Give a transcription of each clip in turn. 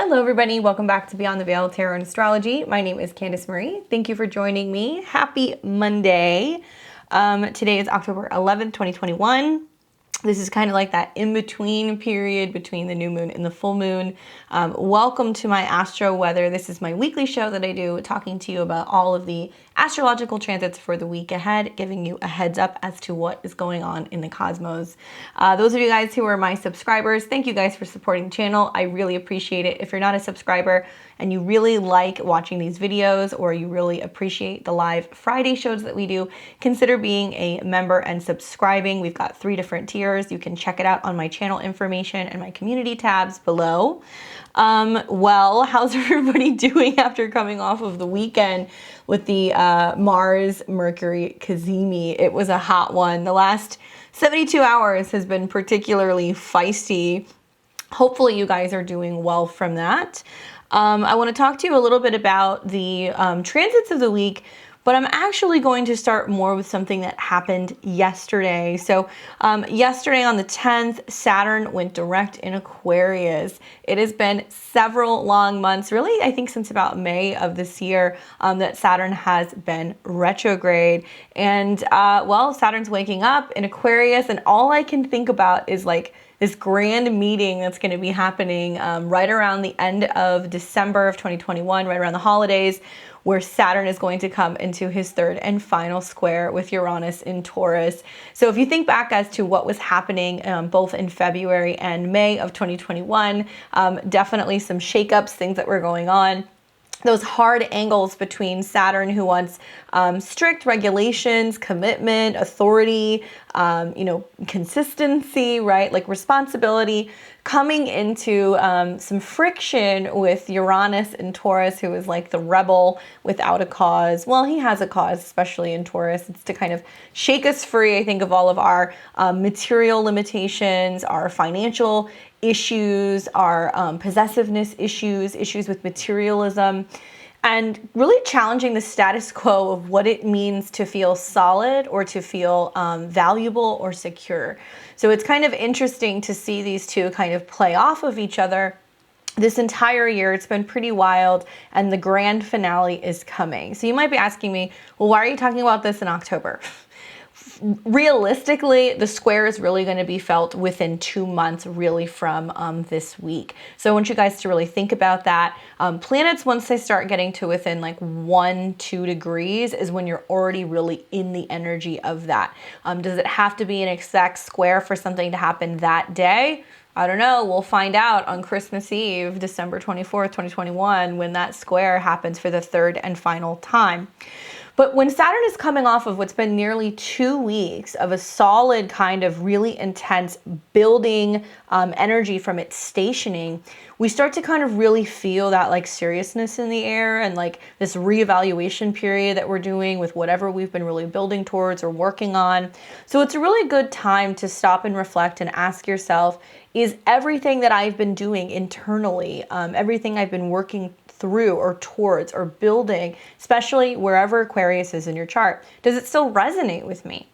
Hello everybody, welcome back to Beyond the Veil Tarot and Astrology. My name is Candice Marie. Thank you for joining me. Happy Monday. Today is October 11th, 2021. This is kind of like that in-between period between the new moon and the full moon. Welcome to my Astro Weather. This is my weekly show that I do, talking to you about all of the astrological transits for the week ahead, giving you a heads up as to what is going on in the cosmos. Those of you guys who are my subscribers, thank you guys for supporting the channel. I really appreciate it. If you're not a subscriber and you really like watching these videos, or you really appreciate the live Friday shows that we do, consider being a member and subscribing. We've got 3 different tiers. You can check it out on my channel information and my community tabs below. Well, how's everybody doing after coming off of the weekend with the Mars Mercury cazimi? It was a hot one. The last 72 hours has been particularly feisty. Hopefully you guys are doing well from that. I want to talk to you a little bit about the transits of the week, but I'm actually going to start more with something that happened yesterday. So yesterday on the 10th, Saturn went direct in Aquarius. It has been several long months, really, I think since about May of this year, that Saturn has been retrograde. And well, Saturn's waking up in Aquarius, and all I can think about is like this grand meeting that's going to be happening right around the end of December of 2021, right around the holidays, where Saturn is going to come into his third and final square with Uranus in Taurus. So if you think back as to what was happening both in February and May of 2021, definitely some shakeups, things that were going on. Those hard angles between Saturn, who wants strict regulations, commitment, authority, consistency, right? Like responsibility, coming into some friction with Uranus and Taurus, who is like the rebel without a cause. Well, he has a cause, especially in Taurus. It's to kind of shake us free, I think, of all of our material limitations, our financial issues, our possessiveness issues, issues with materialism, and really challenging the status quo of what it means to feel solid or to feel valuable or secure. So it's kind of interesting to see these two kind of play off of each other. This entire year, it's been pretty wild, and the grand finale is coming. So you might be asking me, well, why are you talking about this in October? Realistically, the square is really going to be felt within 2 months, really, from this week. So I want you guys to really think about that. Planets, once they start getting to within like 1-2 degrees, is when you're already really in the energy of that. Does it have to be an exact square for something to happen that day? I don't know. We'll find out on Christmas Eve, December 24th, 2021, when that square happens for the third and final time. But when Saturn is coming off of what's been nearly 2 weeks of a solid kind of really intense building energy from its stationing, we start to kind of really feel that like seriousness in the air, and like this reevaluation period that we're doing with whatever we've been really building towards or working on. So it's a really good time to stop and reflect and ask yourself, is everything that I've been doing internally, everything I've been working through or towards or building, especially wherever Aquarius is in your chart, does it still resonate with me?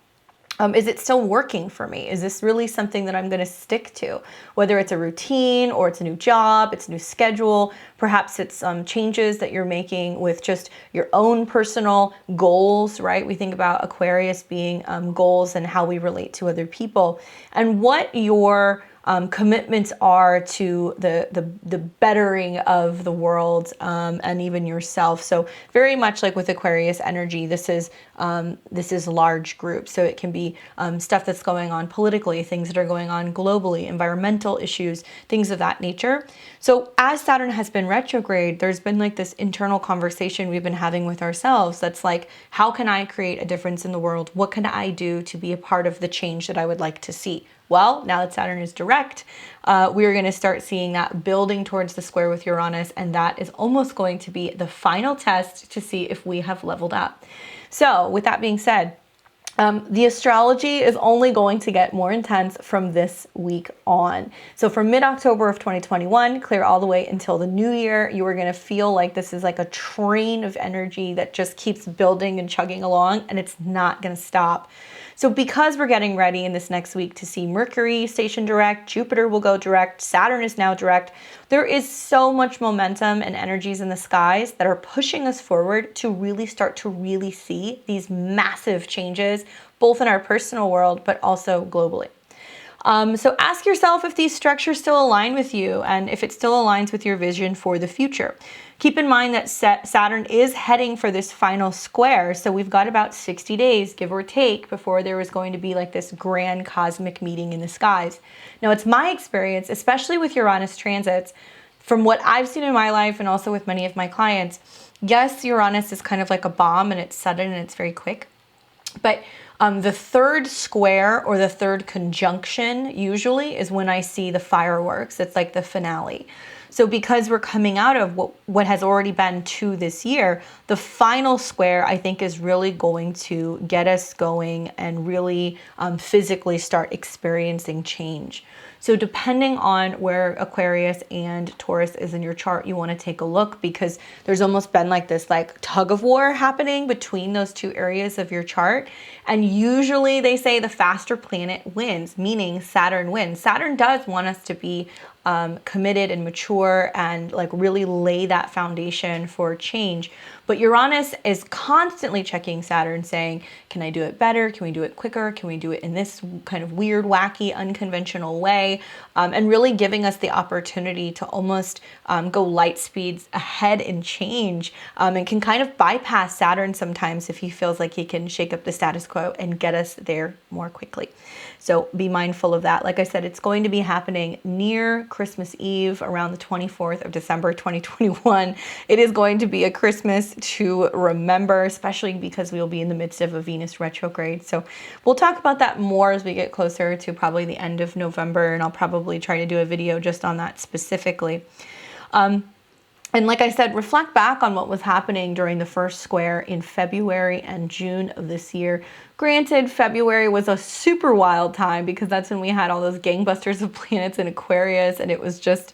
Is it still working for me? Is this really something that I'm going to stick to? Whether it's a routine, or it's a new job, it's a new schedule, perhaps it's changes that you're making with just your own personal goals, right? We think about Aquarius being goals and how we relate to other people, and what your commitments are to the bettering of the world and even yourself. So very much like with Aquarius energy, this is large groups. So it can be stuff that's going on politically, things that are going on globally, environmental issues, things of that nature. So as Saturn has been retrograde, there's been like this internal conversation we've been having with ourselves that's like, how can I create a difference in the world? What can I do to be a part of the change that I would like to see? Well, now that Saturn is direct, we're going to start seeing that building towards the square with Uranus, and that is almost going to be the final test to see if we have leveled up. So with that being said, the astrology is only going to get more intense from this week on. So from mid-October of 2021, clear all the way until the new year, you are going to feel like this is like a train of energy that just keeps building and chugging along, and it's not going to stop. So because we're getting ready in this next week to see Mercury station direct, Jupiter will go direct, Saturn is now direct, there is so much momentum and energies in the skies that are pushing us forward to really start to really see these massive changes, both in our personal world, but also globally. So ask yourself if these structures still align with you and if it still aligns with your vision for the future. Keep in mind that Saturn is heading for this final square, so we've got about 60 days, give or take, before there is going to be like this grand cosmic meeting in the skies. Now, it's my experience, especially with Uranus transits, from what I've seen in my life and also with many of my clients, yes, Uranus is kind of like a bomb and it's sudden and it's very quick, but the third square or the third conjunction usually is when I see the fireworks. It's like the finale. So because we're coming out of what has already been 2 this year, the final square I think is really going to get us going and really physically start experiencing change. So depending on where Aquarius and Taurus is in your chart, you want to take a look, because there's almost been like this like tug of war happening between those 2 areas of your chart. And usually they say the faster planet wins, meaning Saturn wins. Saturn does want us to be committed and mature and like really lay that foundation for change. But Uranus is constantly checking Saturn saying, can I do it better? Can we do it quicker? Can we do it in this kind of weird, wacky, unconventional way? And really giving us the opportunity to almost go light speeds ahead and change, and can kind of bypass Saturn sometimes if he feels like he can shake up the status quo and get us there more quickly. So be mindful of that. Like I said, it's going to be happening near Christmas Eve around the 24th of December, 2021. It is going to be a Christmas to remember, especially because we will be in the midst of a Venus retrograde. So we'll talk about that more as we get closer to probably the end of November, and I'll probably try to do a video just on that specifically. And like I said, reflect back on what was happening during the first square in February and June of this year. Granted, February was a super wild time because that's when we had all those gangbusters of planets in Aquarius, and it was just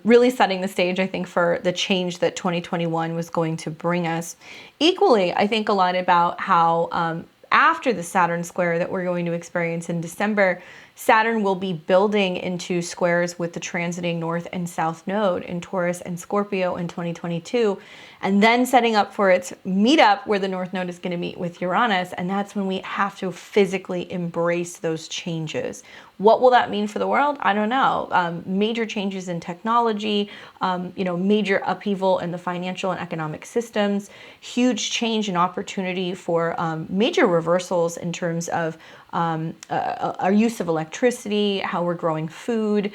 really setting the stage, I think, for the change that 2021 was going to bring us. Equally, I think a lot about how after the Saturn square that we're going to experience in December, Saturn will be building into squares with the transiting North and South node in Taurus and Scorpio in 2022, and then setting up for its meetup where the North node is going to meet with Uranus, and that's when we have to physically embrace those changes. What will that mean for the world? I don't know. Major changes in technology, major upheaval in the financial and economic systems, huge change and opportunity for major reversals in terms of our use of electricity, how we're growing food,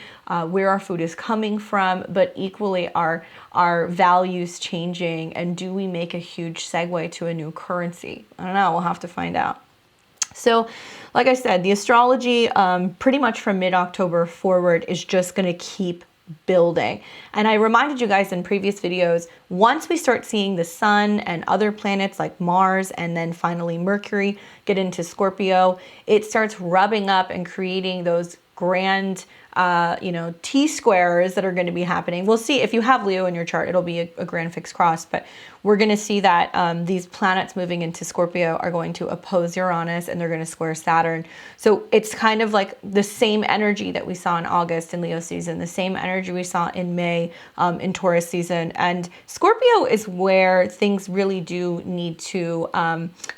where our food is coming from, but equally our values changing, and do we make a huge segue to a new currency? I don't know, we'll have to find out. So like I said, the astrology pretty much from mid-October forward is just going to keep building. And I reminded you guys in previous videos, once we start seeing the sun and other planets like Mars and then finally Mercury get into Scorpio, it starts rubbing up and creating those grand T-squares that are going to be happening. We'll see if you have Leo in your chart, it'll be a grand fixed cross, but we're going to see that these planets moving into Scorpio are going to oppose Uranus and they're going to square Saturn. So it's kind of like the same energy that we saw in August in Leo season, the same energy we saw in May in Taurus season. And Scorpio is where things really do need to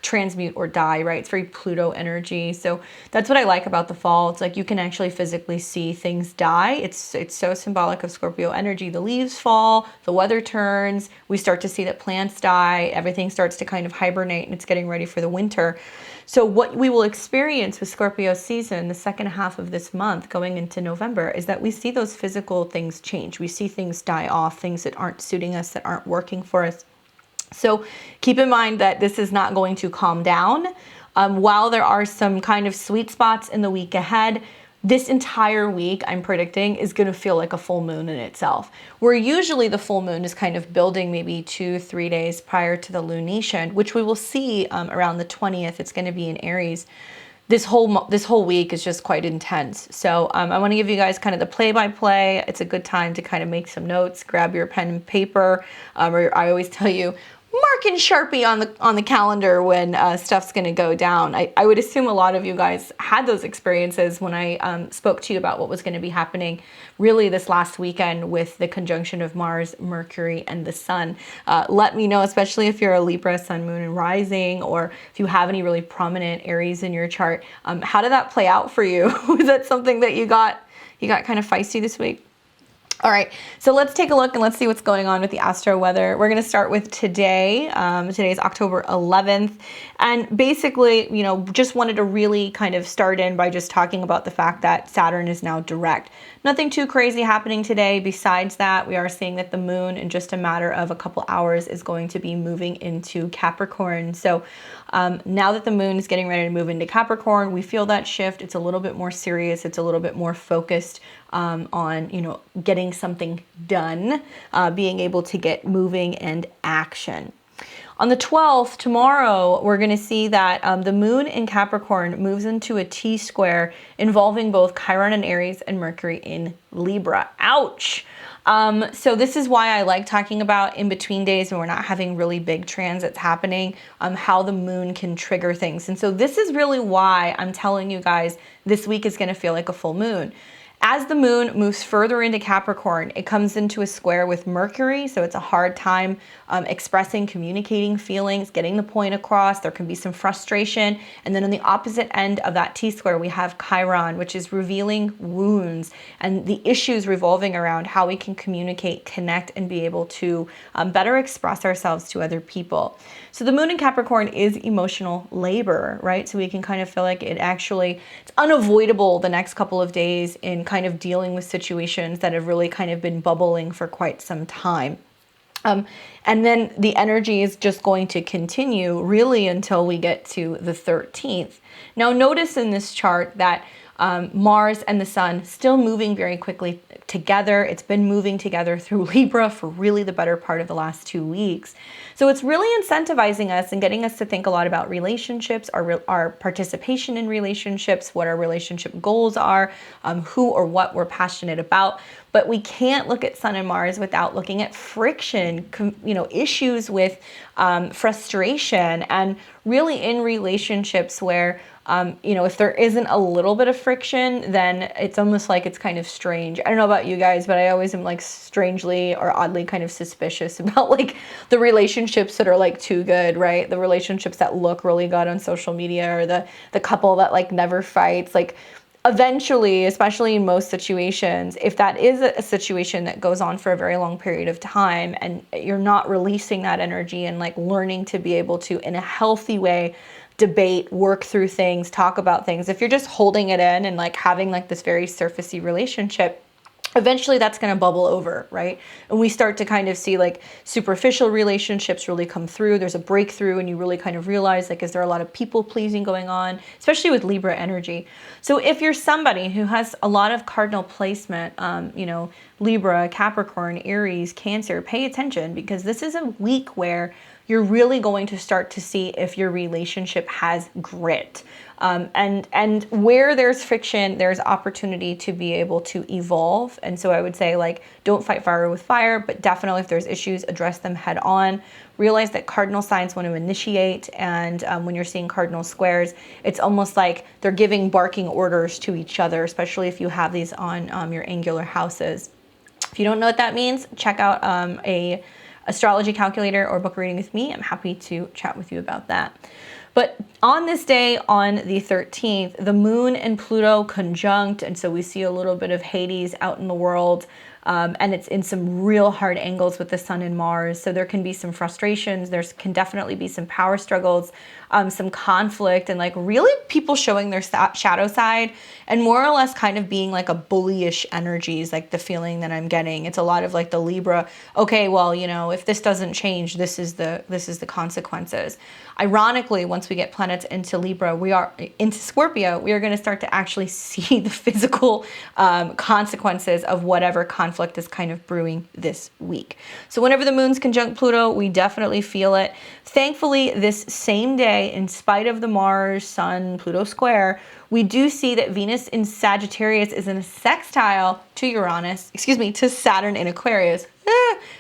transmute or die, right? It's very Pluto energy. So that's what I like about the fall. It's like you can actually physically see things die. It's so symbolic of Scorpio energy. The leaves fall, the weather turns, we start to see that plants die, everything starts to kind of hibernate, and it's getting ready for the winter. So what we will experience with Scorpio season, the second half of this month going into November, is that we see those physical things change. We see things die off, things that aren't suiting us, that aren't working for us. So keep in mind that this is not going to calm down. While there are some kind of sweet spots in the week ahead, this entire week, I'm predicting, is going to feel like a full moon in itself. Where usually the full moon is kind of building maybe 2-3 days prior to the lunation, which we will see around the 20th. It's going to be in Aries. This whole week is just quite intense. So I want to give you guys kind of the play-by-play. It's a good time to kind of make some notes, grab your pen and paper. Or I always tell you, marking Sharpie on the calendar when stuff's going to go down. I would assume a lot of you guys had those experiences when I spoke to you about what was going to be happening really this last weekend with the conjunction of Mars, Mercury, and the Sun. Let me know, especially if you're a Libra, Sun, Moon, and Rising, or if you have any really prominent Aries in your chart. How did that play out for you? Was that something that you got kind of feisty this week? All right, so let's take a look and let's see what's going on with the astro weather. We're going to start with today. Today is October 11th. And basically, you know, just wanted to really kind of start in by just talking about the fact that Saturn is now direct. Nothing too crazy happening today. Besides that, we are seeing that the moon in just a matter of a couple hours is going to be moving into Capricorn. So now that the moon is getting ready to move into Capricorn, we feel that shift. It's a little bit more serious. It's a little bit more focused on, you know, getting something done, being able to get moving and action. On the 12th, tomorrow, we're going to see that the moon in Capricorn moves into a T-square involving both Chiron in Aries and Mercury in Libra. Ouch! So this is why I like talking about in between days when we're not having really big transits happening, how the moon can trigger things. And so this is really why I'm telling you guys this week is going to feel like a full moon. As the moon moves further into Capricorn, it comes into a square with Mercury, so it's a hard time expressing, communicating feelings, getting the point across. There can be some frustration. And then on the opposite end of that T-square, we have Chiron, which is revealing wounds and the issues revolving around how we can communicate, connect, and be able to better express ourselves to other people. So the moon in Capricorn is emotional labor, right? So we can kind of feel like it's unavoidable the next couple of days in kind of dealing with situations that have really kind of been bubbling for quite some time. And then the energy is just going to continue really until we get to the 13th. Now notice in this chart that Mars and the Sun still moving very quickly together. It's been moving together through Libra for really the better part of the last 2 weeks. So it's really incentivizing us and getting us to think a lot about relationships, our participation in relationships, what our relationship goals are, who or what we're passionate about. But we can't look at Sun and Mars without looking at friction, issues with frustration, and really in relationships where if there isn't a little bit of friction, then it's almost like it's kind of strange. I don't know about you guys, but I always am like strangely or oddly kind of suspicious about like the relationships that are like too good, right? The relationships that look really good on social media, or the couple that like never fights. Like eventually, especially in most situations, if that is a situation that goes on for a very long period of time and you're not releasing that energy and like learning to be able to, in a healthy way, debate, work through things, talk about things. If you're just holding it in and like having like this very surfacey relationship, eventually that's going to bubble over, right? And we start to kind of see like superficial relationships really come through. There's a breakthrough and you really kind of realize like, is there a lot of people pleasing going on, especially with Libra energy? So if you're somebody who has a lot of cardinal placement, Libra, Capricorn, Aries, Cancer, pay attention, because this is a week where you're really going to start to see if your relationship has grit. And where there's friction, there's opportunity to be able to evolve. And so I would say, like, don't fight fire with fire, but definitely if there's issues, address them head on. Realize that cardinal signs want to initiate. And when you're seeing cardinal squares, it's almost like they're giving barking orders to each other, especially if you have these on your angular houses. If you don't know what that means, check out a astrology calculator or book a reading with me. I'm happy to chat with you about that. But on this day, on the 13th, the moon and Pluto conjunct, and so we see a little bit of Hades out in the world, and it's in some real hard angles with the Sun and Mars. So there can be some frustrations. There can definitely be some power struggles, some conflict, and like really people showing their shadow side, and more or less kind of being like a bullyish energies, like the feeling that I'm getting. It's a lot of like the Libra, okay, well, if this doesn't change, this is the consequences. Ironically, once we get planets into Libra, into Scorpio, we are going to start to actually see the physical consequences of whatever conflict is kind of brewing this week. So whenever the moon's conjunct Pluto, we definitely feel it. Thankfully, this same day, in spite of the Mars, Sun, Pluto square, we do see that Venus in Sagittarius is in a sextile to to Saturn in Aquarius.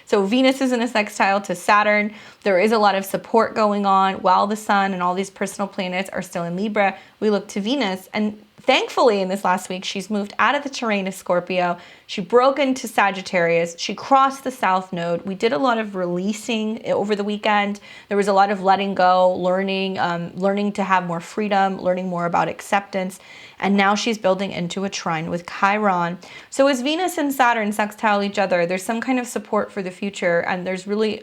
So Venus is in a sextile to Saturn. There is a lot of support going on while the sun and all these personal planets are still in Libra. We look to Venus, and thankfully in this last week, she's moved out of the terrain of Scorpio. She broke into Sagittarius. She crossed the South Node. We did a lot of releasing over the weekend. There was a lot of letting go, learning to have more freedom, learning more about acceptance. And now she's building into a trine with Chiron. So as Venus and Saturn sextile each other, there's some kind of support for the future, and there's really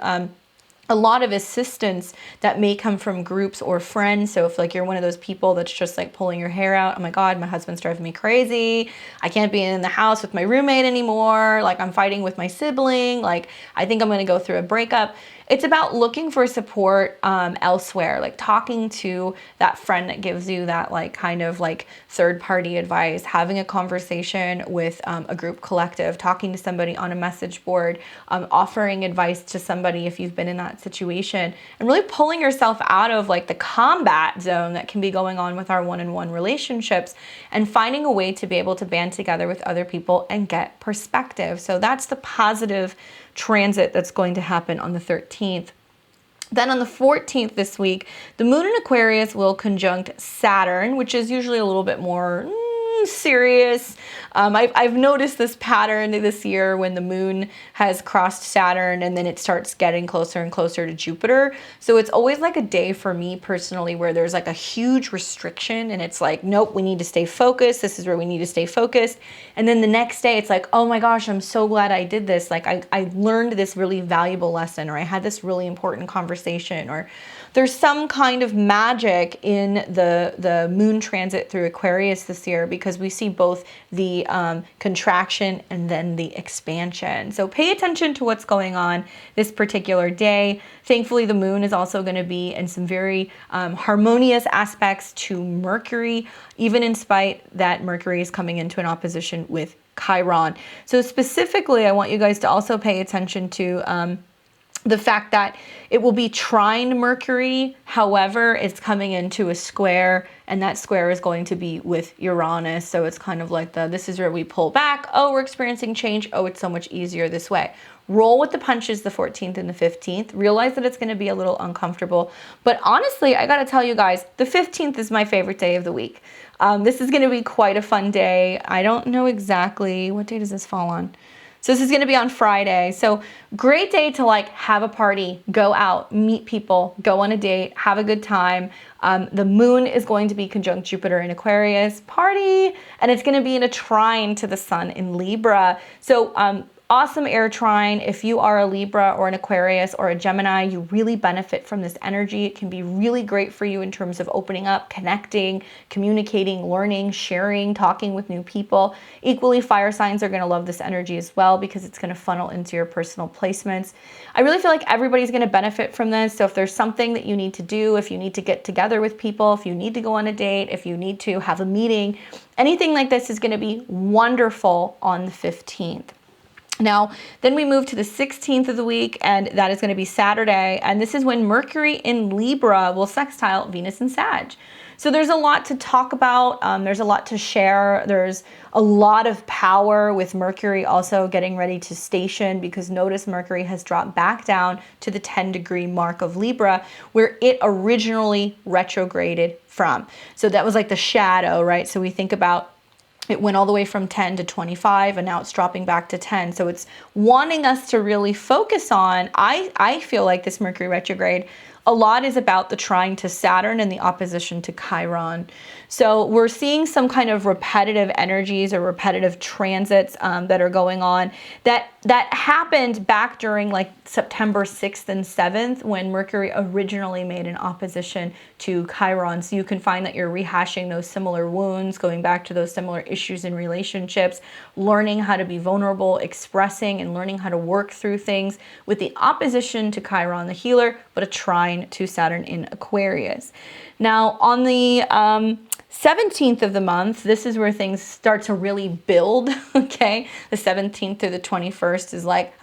a lot of assistance that may come from groups or friends. So if like you're one of those people that's just like pulling your hair out, oh my God, my husband's driving me crazy. I can't be in the house with my roommate anymore. Like I'm fighting with my sibling. Like I think I'm going to go through a breakup. It's about looking for support elsewhere, like talking to that friend that gives you that like kind of like third party advice, having a conversation with a group collective, talking to somebody on a message board, offering advice to somebody if you've been in that situation, and really pulling yourself out of like the combat zone that can be going on with our one-on-one relationships, and finding a way to be able to band together with other people and get perspective. So that's the positive transit that's going to happen on the 13th. Then on the 14th this week, the moon in Aquarius will conjunct Saturn, which is usually a little bit more serious. I've noticed this pattern this year when the moon has crossed Saturn and then it starts getting closer and closer to Jupiter. So it's always like a day for me personally where there's like a huge restriction and it's like, nope, we need to stay focused. This is where we need to stay focused. And then the next day it's like, oh my gosh, I'm so glad I did this. Like I learned this really valuable lesson, or I had this really important conversation, or there's some kind of magic in the moon transit through Aquarius this year, because we see both the contraction and then the expansion. So pay attention to what's going on this particular day. Thankfully, the moon is also going to be in some very harmonious aspects to Mercury, even in spite that Mercury is coming into an opposition with Chiron. So specifically, I want you guys to also pay attention to the fact that it will be trine Mercury. However, it's coming into a square, and that square is going to be with Uranus. So it's kind of like this is where we pull back. Oh, we're experiencing change. Oh, it's so much easier this way. Roll with the punches the 14th and the 15th. Realize that it's going to be a little uncomfortable. But honestly, I got to tell you guys, the 15th is my favorite day of the week. This is going to be quite a fun day. I don't know exactly, what day does this fall on? So this is going to be on Friday. So great day to like have a party, go out, meet people, go on a date, have a good time. The moon is going to be conjunct Jupiter in Aquarius, party, and it's going to be in a trine to the sun in Libra. So awesome air trine. If you are a Libra or an Aquarius or a Gemini, you really benefit from this energy. It can be really great for you in terms of opening up, connecting, communicating, learning, sharing, talking with new people. Equally, fire signs are going to love this energy as well, because it's going to funnel into your personal placements. I really feel like everybody's going to benefit from this. So if there's something that you need to do, if you need to get together with people, if you need to go on a date, if you need to have a meeting, anything like this is going to be wonderful on the 15th. Now, then we move to the 16th of the week, and that is going to be Saturday. And this is when Mercury in Libra will sextile Venus in Sag. So there's a lot to talk about. There's a lot to share. There's a lot of power with Mercury also getting ready to station, because notice Mercury has dropped back down to the 10-degree mark of Libra, where it originally retrograded from. So that was like the shadow, right? So we think about it went all the way from 10 to 25, and now it's dropping back to 10. So it's wanting us to really focus on, I feel like this Mercury retrograde, a lot is about the trine to Saturn and the opposition to Chiron. So we're seeing some kind of repetitive energies or repetitive transits that are going on that happened back during like September 6th and 7th, when Mercury originally made an opposition to Chiron. So you can find that you're rehashing those similar wounds, going back to those similar issues in relationships, learning how to be vulnerable, expressing, and learning how to work through things with the opposition to Chiron the healer, but a trine to Saturn in Aquarius. Now on the 17th of the month, this is where things start to really build, okay? The 17th through the 21st is like,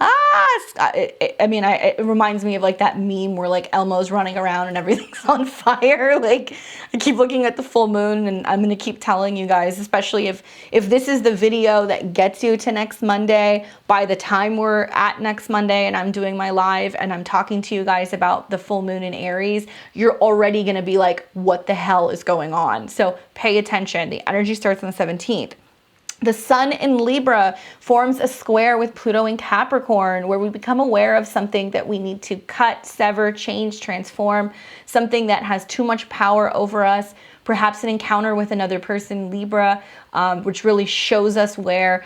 it reminds me of like that meme where like Elmo's running around and everything's on fire. Like, I keep looking at the full moon, and I'm gonna keep telling you guys, especially if this is the video that gets you to next Monday, by the time we're at next Monday and I'm doing my live and I'm talking to you guys about the full moon in Aries, you're already gonna be like, what the hell is going on? So pay attention. The energy starts on the 17th. The sun in Libra forms a square with Pluto in Capricorn, where we become aware of something that we need to cut, sever, change, transform, something that has too much power over us, perhaps an encounter with another person, Libra, which really shows us where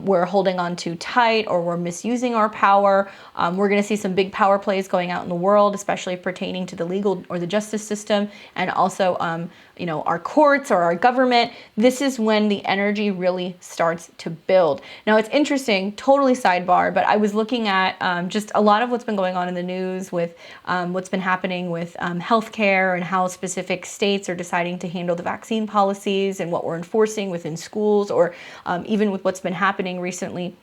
we're holding on too tight or we're misusing our power. We're going to see some big power plays going out in the world, especially pertaining to the legal or the justice system, and also our courts or our government. This is when the energy really starts to build. Now, it's interesting, totally sidebar, but I was looking at just a lot of what's been going on in the news with what's been happening with healthcare and how specific states are deciding to handle the vaccine policies and what we're enforcing within schools, or even with what's been happening recently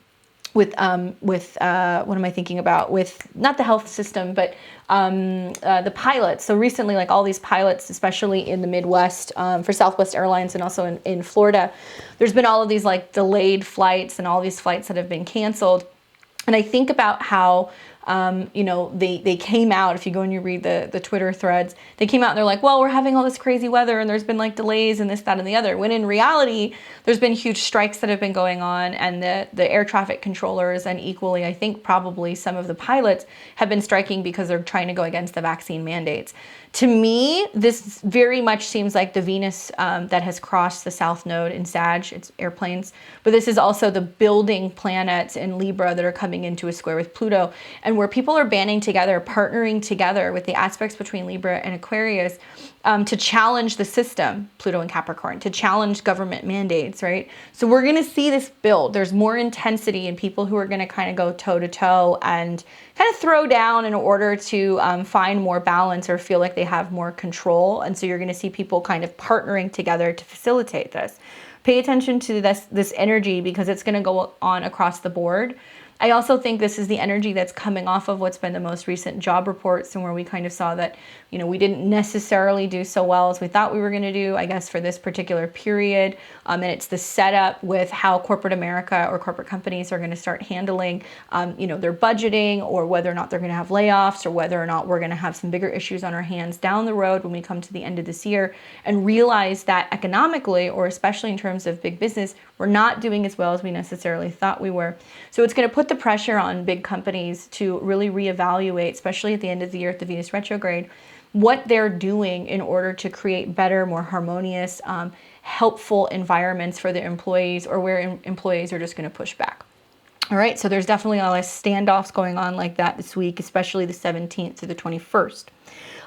with what am I thinking about, with not the health system, but the pilots. So recently, like all these pilots, especially in the Midwest, for Southwest Airlines and also in Florida, there's been all of these like delayed flights and all these flights that have been canceled. And I think about how they came out, if you go and you read the Twitter threads, they came out and they're like, well, we're having all this crazy weather and there's been like delays and this, that, and the other. When in reality, there's been huge strikes that have been going on, and the air traffic controllers, and equally, I think probably some of the pilots, have been striking because they're trying to go against the vaccine mandates. To me, this very much seems like the Venus that has crossed the South Node in Sag, it's airplanes, but this is also the building planets in Libra that are coming into a square with Pluto, and where people are banding together, partnering together with the aspects between Libra and Aquarius to challenge the system, Pluto and Capricorn, to challenge government mandates, right? So we're going to see this build. There's more intensity in people who are going to kind of go toe to toe and kind of throw down in order to find more balance or feel like they have more control. And so you're going to see people kind of partnering together to facilitate this. Pay attention to this energy, because it's going to go on across the board. I also think this is the energy that's coming off of what's been the most recent job reports, and where we kind of saw that, we didn't necessarily do so well as we thought we were going to do, I guess, for this particular period. And it's the setup with how corporate America or corporate companies are going to start handling, their budgeting, or whether or not they're going to have layoffs, or whether or not we're going to have some bigger issues on our hands down the road when we come to the end of this year and realize that economically, or especially in terms of big business, we're not doing as well as we necessarily thought we were. So it's going to put the pressure on big companies to really reevaluate, especially at the end of the year at the Venus retrograde, what they're doing in order to create better, more harmonious, helpful environments for their employees, or where employees are just going to push back. All right, so there's definitely a lot of standoffs going on like that this week, especially the 17th to the 21st.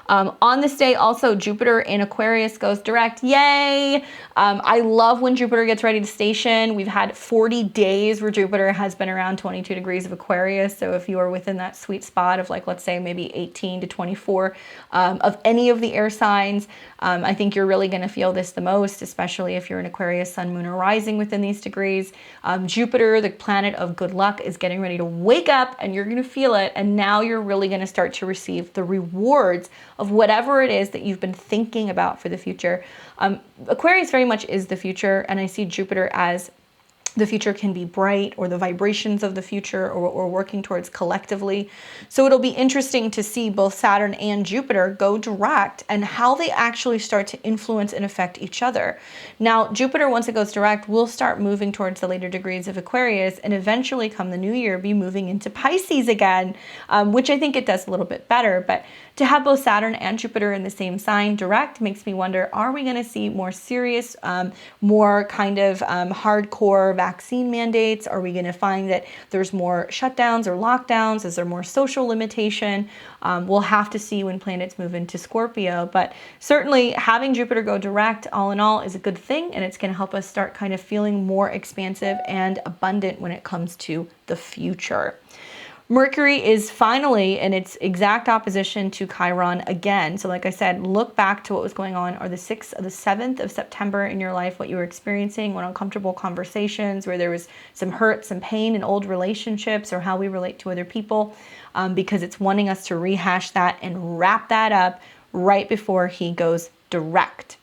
On this day, also, Jupiter in Aquarius goes direct. Yay! I love when Jupiter gets ready to station. We've had 40 days where Jupiter has been around 22 degrees of Aquarius. So if you are within that sweet spot of, like, let's say maybe 18 to 24 of any of the air signs, I think you're really going to feel this the most, especially if you're an Aquarius sun, moon, or rising within these degrees. Jupiter, the planet of good luck, is getting ready to wake up, and you're going to feel it. And now you're really going to start to receive the rewards of whatever it is that you've been thinking about for the future. Aquarius very much is the future, and I see Jupiter as the future can be bright, or the vibrations of the future, or working towards collectively. So it'll be interesting to see both Saturn and Jupiter go direct, and how they actually start to influence and affect each other. Now, Jupiter, once it goes direct, will start moving towards the later degrees of Aquarius, and eventually come the new year be moving into Pisces again, which I think it does a little bit better. But to have both Saturn and Jupiter in the same sign direct makes me wonder, are we going to see more serious, more kind of hardcore vaccine mandates? Are we going to find that there's more shutdowns or lockdowns? Is there more social limitation? We'll have to see when planets move into Scorpio. But certainly having Jupiter go direct, all in all, is a good thing, and it's going to help us start kind of feeling more expansive and abundant when it comes to the future. Mercury is finally in its exact opposition to Chiron again. So like I said, look back to what was going on, or the 6th or the 7th of September in your life, what you were experiencing, what uncomfortable conversations, where there was some hurt, some pain in old relationships, or how we relate to other people, because it's wanting us to rehash that and wrap that up right before he goes direct.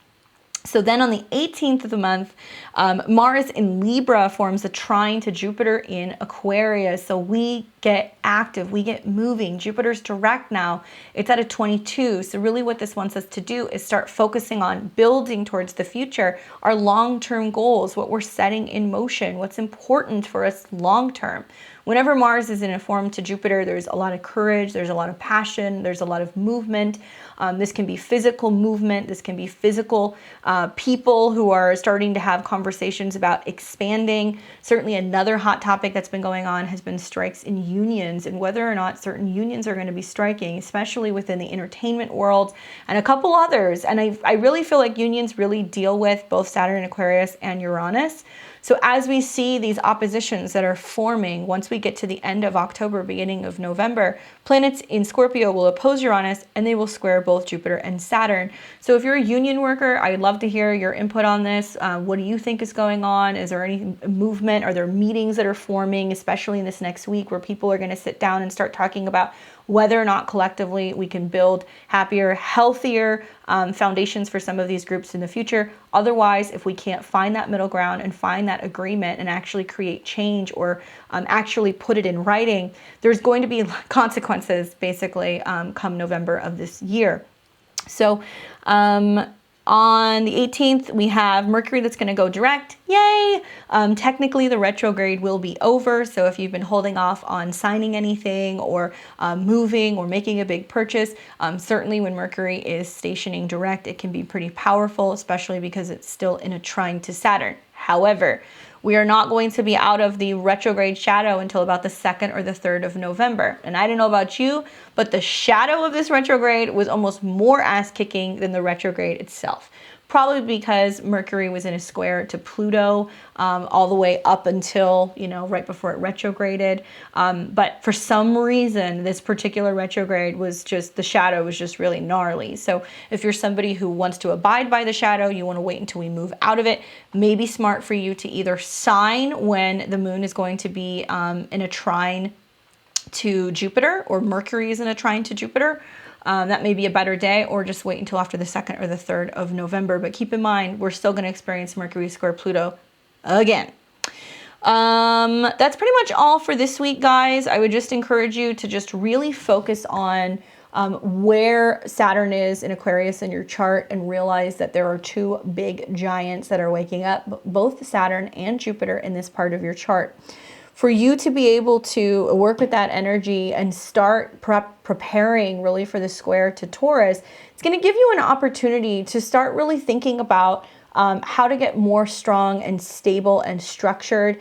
So then on the 18th of the month, Mars in Libra forms a trine to Jupiter in Aquarius. So we get active, we get moving. Jupiter's direct now. It's at a 22. So really what this wants us to do is start focusing on building towards the future, our long-term goals, what we're setting in motion, what's important for us long-term. Whenever Mars is in a form to Jupiter, there's a lot of courage, there's a lot of passion, there's a lot of movement. This can be physical movement, this can be physical people who are starting to have conversations about expanding. Certainly another hot topic that's been going on has been strikes in unions, and whether or not certain unions are going to be striking, especially within the entertainment world and a couple others. And I really feel like unions really deal with both Saturn, Aquarius, and Uranus. So as we see these oppositions that are forming, once we get to the end of October, beginning of November, planets in Scorpio will oppose Uranus and they will square both Jupiter and Saturn. So if you're a union worker, I'd love to hear your input on this. What do you think is going on? Is there any movement? Are there meetings that are forming, especially in this next week, where people are going to sit down and start talking about whether or not collectively we can build happier, healthier foundations for some of these groups in the future? Otherwise, if we can't find that middle ground and find that agreement and actually create change, or actually put it in writing, there's going to be consequences basically come November of this year. So on the 18th, we have Mercury that's going to go direct. Yay! Technically, the retrograde will be over. So if you've been holding off on signing anything, or moving, or making a big purchase, certainly when Mercury is stationing direct, it can be pretty powerful, especially because it's still in a trine to Saturn. However, we are not going to be out of the retrograde shadow until about the 2nd or the 3rd of November. And I don't know about you, but the shadow of this retrograde was almost more ass-kicking than the retrograde itself. Probably because Mercury was in a square to Pluto all the way up until, right before it retrograded. But for some reason, this particular retrograde was just, the shadow was just really gnarly. So if you're somebody who wants to abide by the shadow, you want to wait until we move out of it, maybe smart for you to either sign when the moon is going to be in a trine to Jupiter, or Mercury is in a trine to Jupiter. That may be a better day, or just wait until after the 2nd or the 3rd of November. But keep in mind, we're still going to experience Mercury square Pluto again. That's pretty much all for this week, guys. I would just encourage you to just really focus on where Saturn is in Aquarius in your chart, and realize that there are two big giants that are waking up, both Saturn and Jupiter in this part of your chart. For you to be able to work with that energy and start preparing really for the square to Taurus, it's going to give you an opportunity to start really thinking about how to get more strong and stable and structured,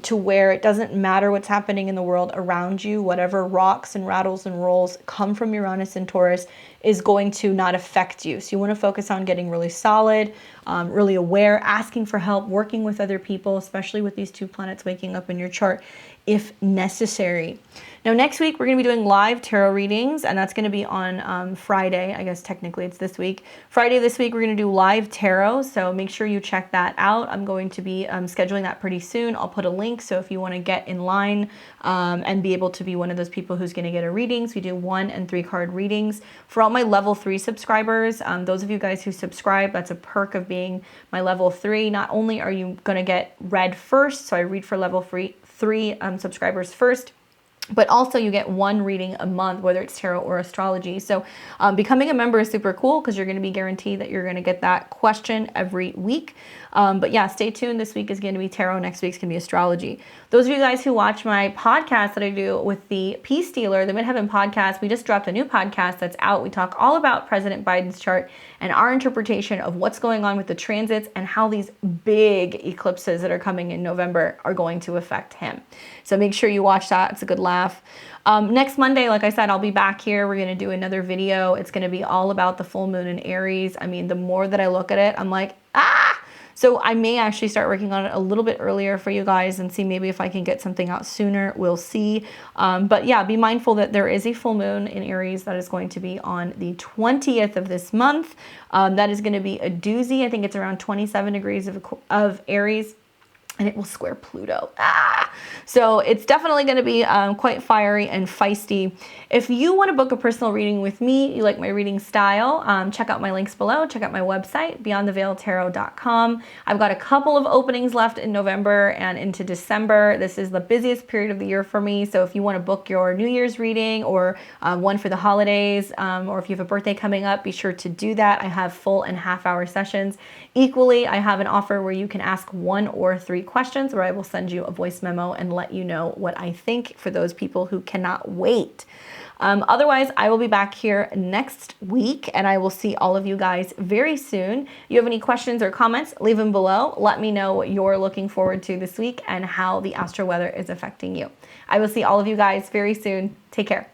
to where it doesn't matter what's happening in the world around you. Whatever rocks and rattles and rolls come from Uranus and Taurus is going to not affect you. So you want to focus on getting really solid, really aware, asking for help, working with other people, especially with these two planets waking up in your chart if necessary. Now, next week, we're going to be doing live tarot readings, and that's going to be on Friday. I guess technically it's this week. Friday this week, we're going to do live tarot, so make sure you check that out. I'm going to be scheduling that pretty soon. I'll put a link, so if you want to get in line and be able to be one of those people who's going to get a readings, we do 1 and 3 card readings. For all my level 3 subscribers, those of you guys who subscribe, that's a perk of being my level 3. Not only are you going to get read first, so I read for level 3 subscribers first, but also you get 1 reading a month, whether it's tarot or astrology. So becoming a member is super cool, because you're going to be guaranteed that you're going to get that question every week. But yeah, stay tuned. This week is going to be tarot. Next week's going to be astrology. Those of you guys who watch my podcast that I do with the Peace Dealer, the Midheaven podcast, we just dropped a new podcast that's out. We talk all about President Biden's chart and our interpretation of what's going on with the transits and how these big eclipses that are coming in November are going to affect him. So make sure you watch that. It's a good laugh. Next Monday, like I said, I'll be back here. We're going to do another video. It's going to be all about the full moon in Aries. I mean, the more that I look at it, I'm like, ah! So I may actually start working on it a little bit earlier for you guys and see maybe if I can get something out sooner. We'll see. But yeah, be mindful that there is a full moon in Aries that is going to be on the 20th of this month. That is going to be a doozy. I think it's around 27 degrees of Aries. And it will square Pluto. So it's definitely going to be quite fiery and feisty. If you want to book a personal reading with me, you like my reading style, check out my links below. Check out my website, beyondtheveiltarot.com. I've got a couple of openings left in November and into December. This is the busiest period of the year for me. So if you want to book your New Year's reading or one for the holidays, or if you have a birthday coming up, be sure to do that. I have full and half-hour sessions. Equally, I have an offer where you can ask 1 or 3 questions, where I will send you a voice memo and let you know what I think for those people who cannot wait. Otherwise, I will be back here next week, and I will see all of you guys very soon. You have any questions or comments, leave them below. Let me know what you're looking forward to this week and how the astro weather is affecting you. I will see all of you guys very soon. Take care.